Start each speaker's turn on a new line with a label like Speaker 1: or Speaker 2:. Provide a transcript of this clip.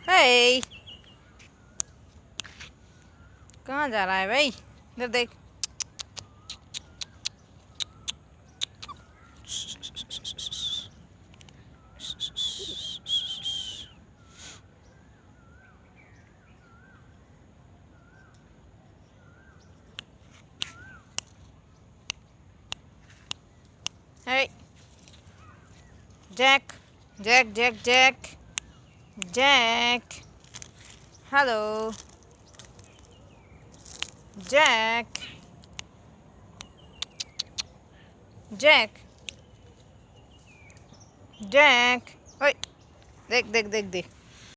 Speaker 1: हे, कहाँ जा रहा है भाई? इधर देख। Hey, Jack, Jack, Jack, Jack, Jack. Hello, Jack, Jack, Jack. ओए, देख देख देख देख।